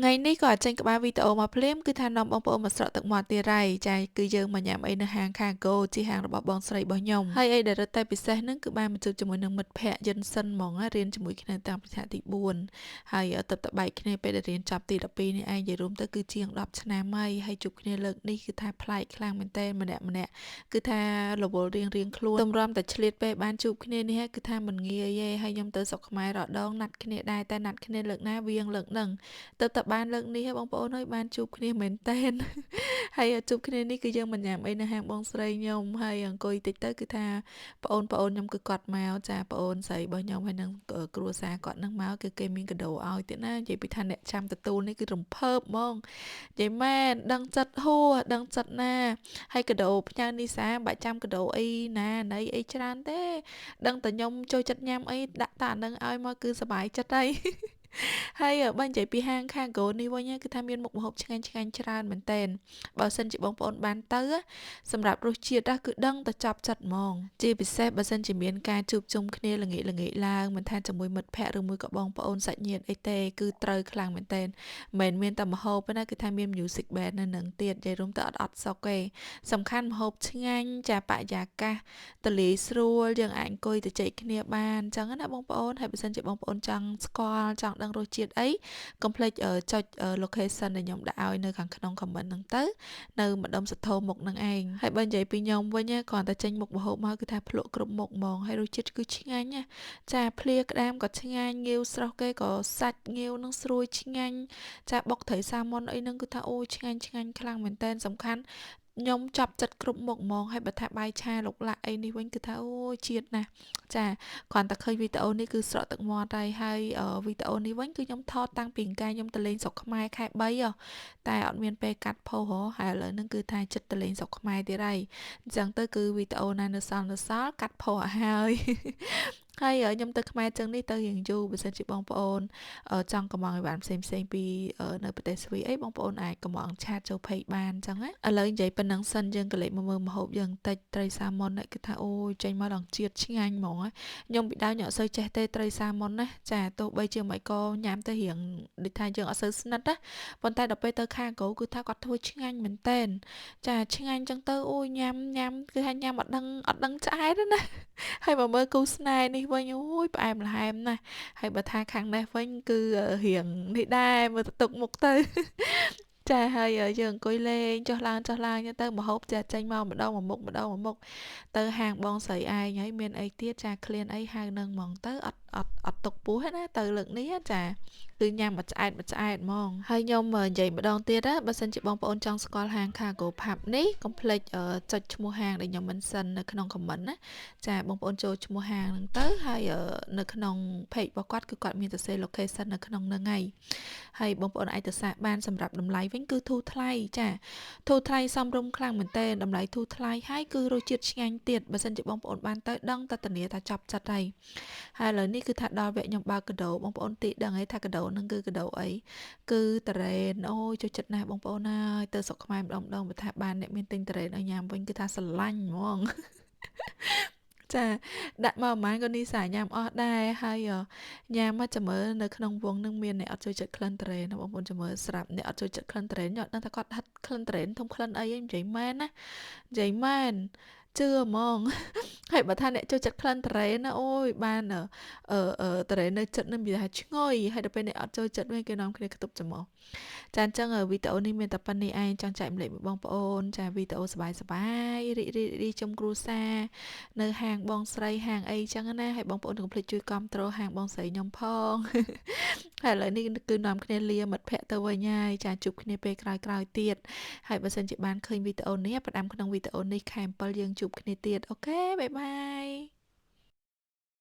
ថ្ងៃនេះក៏ចេញក្បាលវីដេអូមកភ្លាមគឺថានាំបងប្អូនមកស្រក់ទឹកមាត់ទៀតហើយចាគឺយើងមកញ៉ាំអីនៅហាង Cargo ជាហាងរបស់បងស្រីរបស់ខ្ញុំហើយអីដែលរឹតតែពិសេសហ្នឹងគឺបានមកជួបជាមួយនឹងមិត្តភ័ក្តិយិនសិនហ្មងរៀនជាមួយគ្នាតាំងពីថ្នាក់ទី4ហើយទៅតបែកគ្នាពេលដែលរៀនចប់ទី12នេះឯងនិយាយរួមទៅគឺជាង10ឆ្នាំហើយជួបគ្នាលើកនេះគឺថាប្លែកខ្លាំងមែនតើម្នាក់គឺថារវល់រៀងខ្លួនតម្រាំតែឆ្លៀតពេលបានជួបគ្នានេះគឺថាមិនងាយទេហើយខ្ញុំទៅស្រុកខ្មែររដងណាត់គ្នាដែរតែណាត់គ្នាលើកណាវៀងលើកហ្នឹងទៅបានលើកនេះបងប្អូនហើយបានជួបគ្នាមែនតែនហើយជួបគ្នានេះគឺយើងមិនញ៉ាំអីនៅហាងបងស្រីខ្ញុំហើយអង្គុយតិចទៅគឺថាប្អូនខ្ញុំគឺគាត់មកចាប្អូនស្រីរបស់ខ្ញុំហើយនឹងគ្រួសារគាត់នឹងមកគឺគេមានកាដូឲ្យទៀតណានិយាយពីថាអ្នកចាំទទួលនេះគឺរំភើបហ្មងនិយាយមែនដឹងចិត្តហួរដឹងចិត្តណាហើយកាដូផ្ញើនីសាបាច់ចាំកាដូអីណាណីអីច្រើនទេដឹងតែខ្ញុំចូលចិត្តញ៉ាំអីដាក់តាអានឹងឲ្យមកគឺសប្បាយចិត្តហើយហើយបើនិយាយពីហាង Cargo នេះវិញគឺថាមានមុខម្ហូបឆ្ងាញ់ច្រើនមែនតើបើសិនជាបងប្អូនបានទៅសម្រាប់រសជាតិគឺដឹងតែចាប់ចិត្តហ្មងជាពិសេសបើសិនជាមានការជួបជុំគ្នាល្ងាចឡើងមិនថាជាមួយមិត្តភ័ក្តិឬមួយក៏បងប្អូនសាច់ញាតិអីទេគឺត្រូវខ្លាំងមែនតើមិនមានតែម្ហូបណាគឺថាមាន music band នៅនឹងទៀតនិយាយរួមទៅអត់សុកទេសំខាន់ម្ហូបឆ្ងាញ់ចាបរិយាកាសទលាយស្រួលយើងអាចអង្គុយទៅជែកគ្នាបានអញ្ចឹងណាបងប្អូនហើយបើសិនជាបងប្អូនចង់ស្គាល់ចង់ដឹងរសជាតិអីកុំភ្លេចចុច location ដែលខ្ញុំដាក់ឲ្យនៅខាងក្នុង comment ហ្នឹងទៅនៅម្ដុំសន្ធោមុខហ្នឹងឯងហើយបើនិយាយពីខ្ញុំវិញគ្រាន់តែចេញមុខម្ហូបមកគឺថាភ្លក់គ្រប់មុខហ្មងហើយរសជាតិគឺឆ្ងាញ់ណាចាភ្លាក្តាមក៏ឆ្ងាញ់ងាវស្រស់គេក៏សាច់ងាវនឹងស្រួយឆ្ងាញ់ចាបុកត្រីសាម៉ុនអីហ្នឹងគឺថាអូឆ្ងាញ់ខ្លាំងមែនតើសំខាន់ខ្ញុំចាប់ចិត្តគ្រប់មុខហ្មងហើយបើថាបាយឆាលោកឡាក់អីនេះវិញគឺថាអូជាតិណាស់ចាគ្រាន់តែឃើញវីដេអូនេះគឺស្រក់ទឹកមាត់ហើយវីដេអូនេះវិញគឺខ្ញុំថតតាំងពីកាយខ្ញុំទៅលេងស្រុកខ្មែរខែ3តែអត់មានពេលកាត់ផុសហើយឥឡូវហ្នឹងគឺថាចិត្តទៅលេងស្រុកខ្មែរទៀតហើយអញ្ចឹងទៅគឺវីដេអូណានៅសល់កាត់ផុសឲ្យហើយហើយខ្ញុំទៅខ្មែរចឹងនេះទៅរៀងយូរបើសិនជាបងប្អូនចង់កំងឲ្យបានផ្សេងពីនៅប្រទេសស្វីអីបងប្អូនអាចកំងឆាតចូល page បានចឹងណាឥឡូវនិយាយប៉ុណ្ណឹងសិនយើងក៏លេចមកមើលម្ហូបយើងតិចត្រីសាម៉ុនគឺថាអូយចេញមកដល់ជាតិឆ្ងាញ់ហ្មងខ្ញុំពីដើមខ្ញុំអត់សូវចេះទេត្រីសាម៉ុនណាចាទោះបីជាមិនក៏ញ៉ាំទៅរៀងដូចថាយើងអត់សូវស្និទ្ធណាប៉ុន្តែដល់ពេលទៅខាងកូគឺថាគាត់ធ្វើឆ្ងាញ់មែនតែនចាឆ្ងាញ់ចឹងទៅអូយញ៉ាំគឺថាញ៉ាំអត់ដឹងឆ្អែតណាហើយមកមើលគូស្នេហ៍នេះវិញអូយផ្អែមល្ហែមណាស់ហើយបើថាខាងនេះវិញគឺរៀងនេះដែរមើលទៅទុកមុខទៅចាហើយយើងអង្គុយលេងចុះឡើងទៅម្ហូបចាចេញមកម្ដងមួយមុខទៅហាងបងស្រីឯងហើយមានអីទៀតចាឃ្លានអីហៅនឹងហ្មងទៅអត់ទុកពោះទេណាទៅលើកនេះចាគឺញ៉ាំមួយឆ្អែតហ្មងហើយខ្ញុំនិយាយម្ដងទៀតណាបើសិនជាបងប្អូនចង់ស្គាល់ហាង Cargo Pub នេះកុំភ្លេចចុចឈ្មោះហាងដែលខ្ញុំមិនសិននៅក្នុង comment ណាចាបងប្អូនចូលឈ្មោះហាងហ្នឹងទៅហើយនៅក្នុង page របស់គាត់គឺគាត់មានទៅសេ location នៅក្នុងហ្នឹងហើយបងប្អូនអាចទៅសាកបានសម្រាប់តម្លៃវិញគឺធូរថ្លៃចាធូរថ្លៃសមរម្យខ្លាំងមែនទែនតម្លៃធូរថ្លៃហើយគឺរសជាតិឆ្ងាញ់ទៀតបើសិនជាបងប្អូនបានទៅដឹងតធានាថាចាប់ចិត្តហើយឥឡូវនេះគឺថាដល់វគ្គខ្ញុំបើកកាដូបងប្អូនទីដឹងហើយថាកាដូហ្នឹងគឺកាដូអីគឺតារ៉េនអូយចូលចិត្តណាស់បងប្អូនហើយទៅស្រុកខ្មែរម្ដងបើថាបានអ្នកមានទិញតារ៉េនឲ្យញ៉ាំវិញគឺថាស្រឡាញ់ហ្មងចាដាក់មកប្រហែលក៏នីសាញ៉ាំអស់ដែរហើយញ៉ាំមកចាំមើលនៅក្នុងវងនឹងមានអ្នកអត់ចូលចិត្តក្លិនត្រេនបងប្អូនចាំមើលស្រាប់អ្នកអត់ចូលចិត្តក្លិនត្រេនខ្ញុំអត់ដឹងថាគាត់ហាត់ក្លិនត្រេនធំក្លិនអីហ្នឹងនិយាយមែនណានិយាយមែនជឿហ្មងហើយបើថាអ្នកចូលចិត្តក្លិនត្រេនណាអូយបានត្រេននៅចិត្តនឹងវាថាឈ្ងុយហើយដល់ពេលអ្នកអត់ចូលចិត្តវិញគេនាំគ្នាខ្ទប់ច្រមុះចាអញ្ចឹងវីដេអូនេះមានតែប៉ុណ្្នេះឯងចង់ចែកម្លែកបងប្អូនចាវីដេអូសប្បាយរីជុំគ្រួសារនៅហាងបងស្រីហាងអីចឹងណាហើយបងប្អូនកុំភ្លេចជួយគាំទ្រហាងបងស្រីខ្ញុំផងហើយឥឡូវនេះគឺនាំគ្នាលាមិត្តភ័ក្តិទៅវិញហើយចាជួបគ្នាពេលក្រោយទៀតហើយបើសិនជាបានឃើញវីដេអូនេះផ្ដាំក្នុងវីដេអូនេះខែ7យើងជួបគ្នាទៀតអូខេបាយបាយ